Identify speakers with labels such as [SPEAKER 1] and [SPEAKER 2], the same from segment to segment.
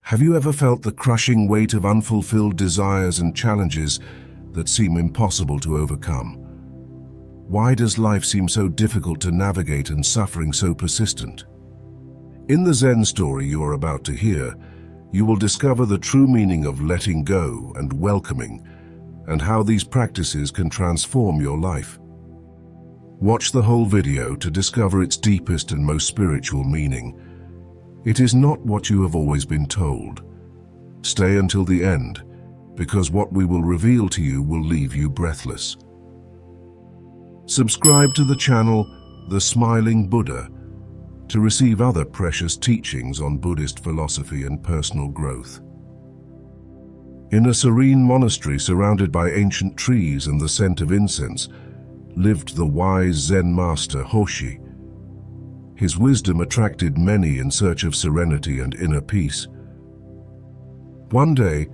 [SPEAKER 1] Have you ever felt the crushing weight of unfulfilled desires and challenges that seem impossible to overcome? Why does life seem so difficult to navigate and suffering so persistent? In the Zen story you are about to hear, you will discover the true meaning of letting go and welcoming, and how these practices can transform your life. Watch the whole video to discover its deepest and most spiritual meaning. It is not what you have always been told. Stay until the end, because what we will reveal to you will leave you breathless. Subscribe to the channel, The Smiling Buddha, to receive other precious teachings on Buddhist philosophy and personal growth. In a serene monastery surrounded by ancient trees and the scent of incense, lived the wise Zen master Hoshi. His wisdom attracted many in search of serenity and inner peace. One day,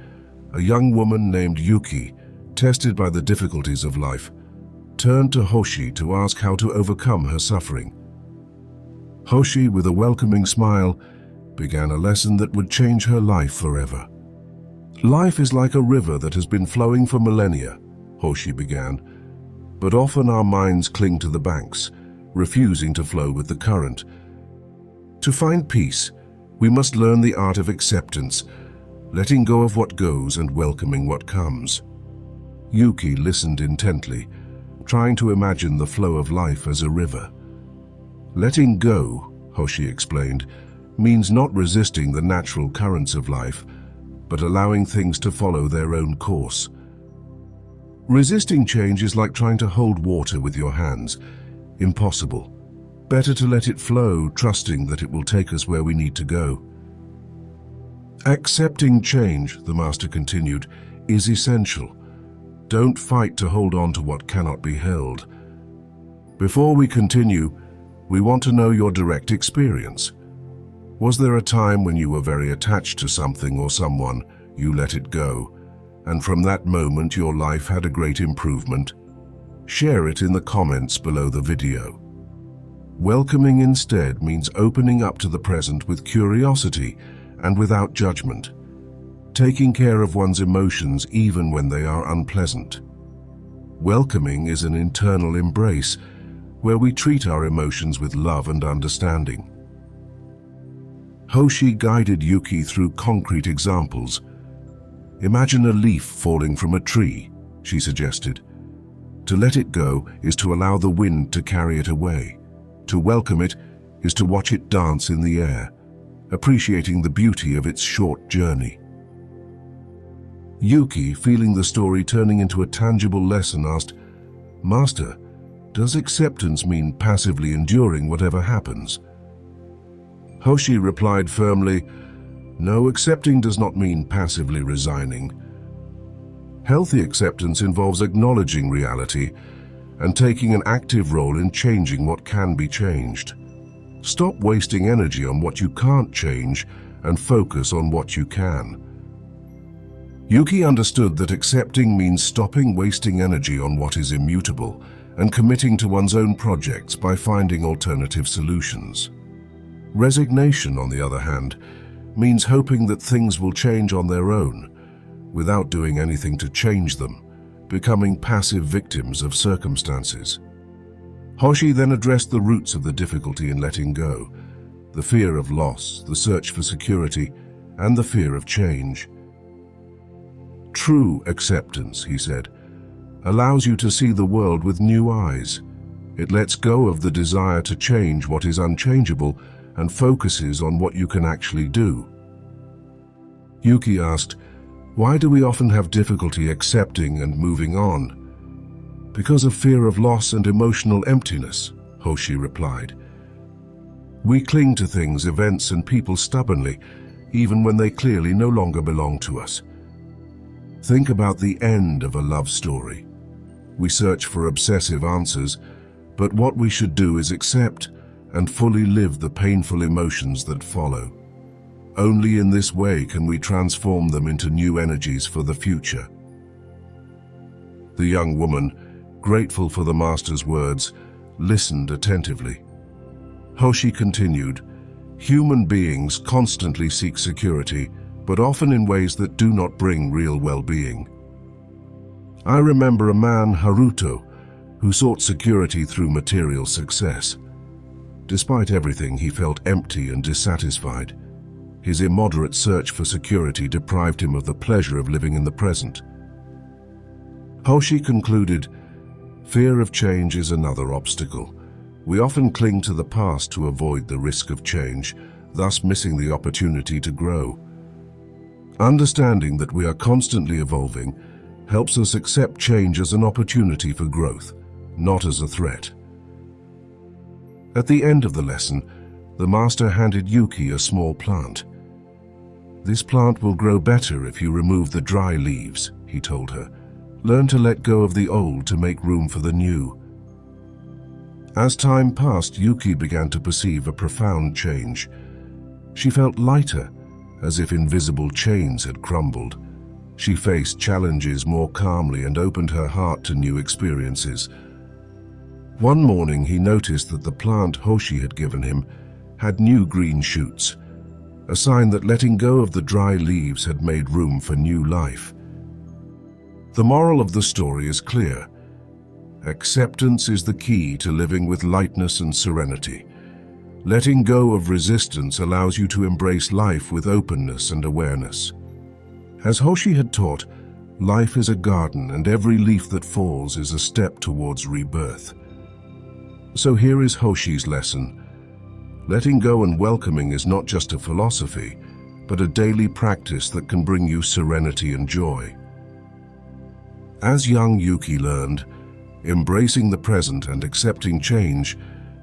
[SPEAKER 1] a young woman named Yuki, tested by the difficulties of life, turned to Hoshi to ask how to overcome her suffering. Hoshi, with a welcoming smile, began a lesson that would change her life forever. Life is like a river that has been flowing for millennia, Hoshi began, but often our minds cling to the banks, refusing to flow with the current. To find peace, we must learn the art of acceptance, letting go of what goes and welcoming what comes. Yuki listened intently, trying to imagine the flow of life as a river. Letting go, Hoshi explained, means not resisting the natural currents of life, but allowing things to follow their own course. Resisting change is like trying to hold water with your hands. Impossible. Better to let it flow, trusting that it will take us where we need to go. Accepting change, the master continued, is essential. Don't fight to hold on to what cannot be held. Before we continue, we want to know your direct experience. Was there a time when you were very attached to something or someone, you let it go, and from that moment your life had a great improvement? Share it in the comments below the video. Welcoming instead means opening up to the present with curiosity and without judgment, taking care of one's emotions even when they are unpleasant. Welcoming is an internal embrace where we treat our emotions with love and understanding. Hoshi guided Yuki through concrete examples. Imagine a leaf falling from a tree, she suggested. To let it go is to allow the wind to carry it away. To welcome it is to watch it dance in the air, appreciating the beauty of its short journey. Yuki, feeling the story turning into a tangible lesson, asked, "Master, does acceptance mean passively enduring whatever happens?" Hoshi replied firmly, "No, accepting does not mean passively resigning. Healthy acceptance involves acknowledging reality and taking an active role in changing what can be changed. Stop wasting energy on what you can't change and focus on what you can." Yuki understood that accepting means stopping wasting energy on what is immutable and committing to one's own projects by finding alternative solutions. Resignation, on the other hand, means hoping that things will change on their own, without doing anything to change them, becoming passive victims of circumstances. Hoshi then addressed the roots of the difficulty in letting go: the fear of loss, the search for security, and the fear of change. True acceptance, he said, allows you to see the world with new eyes. It lets go of the desire to change what is unchangeable and focuses on what you can actually do. Yuki asked, "Why do we often have difficulty accepting and moving on?" "Because of fear of loss and emotional emptiness," Hoshi replied. "We cling to things, events, and people stubbornly, even when they clearly no longer belong to us. Think about the end of a love story. We search for obsessive answers, but what we should do is accept and fully live the painful emotions that follow. Only in this way can we transform them into new energies for the future." The young woman, grateful for the master's words, listened attentively. Hoshi continued, "Human beings constantly seek security, but often in ways that do not bring real well-being. I remember a man, Haruto, who sought security through material success. Despite everything, he felt empty and dissatisfied. His immoderate search for security deprived him of the pleasure of living in the present. Hoshi concluded, "Fear of change is another obstacle. We often cling to the past to avoid the risk of change, thus missing the opportunity to grow. Understanding that we are constantly evolving helps us accept change as an opportunity for growth, not as a threat." At the end of the lesson, the master handed Yuki a small plant. "This plant will grow better if you remove the dry leaves," he told her. "Learn to let go of the old to make room for the new." As time passed, Yuki began to perceive a profound change. She felt lighter, as if invisible chains had crumbled. She faced challenges more calmly and opened her heart to new experiences. One morning, he noticed that the plant Hoshi had given him had new green shoots, a sign that letting go of the dry leaves had made room for new life. The moral of the story is clear. Acceptance is the key to living with lightness and serenity. Letting go of resistance allows you to embrace life with openness and awareness. As Hoshi had taught, life is a garden, and every leaf that falls is a step towards rebirth. So here is Hoshi's lesson. Letting go and welcoming is not just a philosophy, but a daily practice that can bring you serenity and joy. As young Yuki learned, embracing the present and accepting change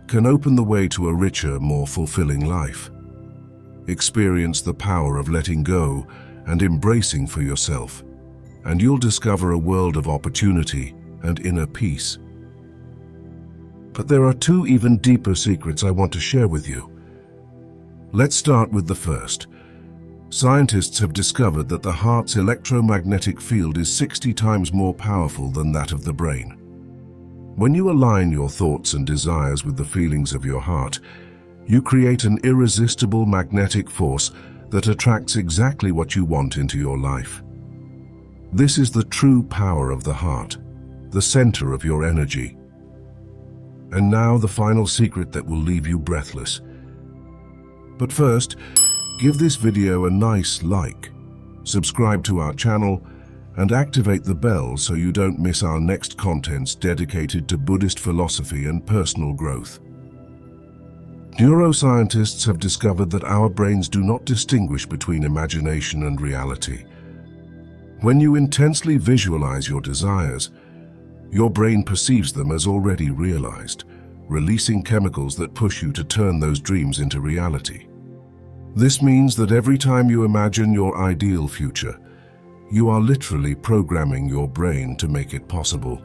[SPEAKER 1] can open the way to a richer, more fulfilling life. Experience the power of letting go and embracing for yourself, and you'll discover a world of opportunity and inner peace. But there are two even deeper secrets I want to share with you. Let's start with the first. Scientists have discovered that the heart's electromagnetic field is 60 times more powerful than that of the brain. When you align your thoughts and desires with the feelings of your heart, you create an irresistible magnetic force that attracts exactly what you want into your life. This is the true power of the heart, the center of your energy. And now the final secret that will leave you breathless. But first, give this video a nice like, subscribe to our channel, and activate the bell so you don't miss our next contents dedicated to Buddhist philosophy and personal growth. Neuroscientists have discovered that our brains do not distinguish between imagination and reality. When you intensely visualize your desires, your brain perceives them as already realized, releasing chemicals that push you to turn those dreams into reality. This means that every time you imagine your ideal future, you are literally programming your brain to make it possible.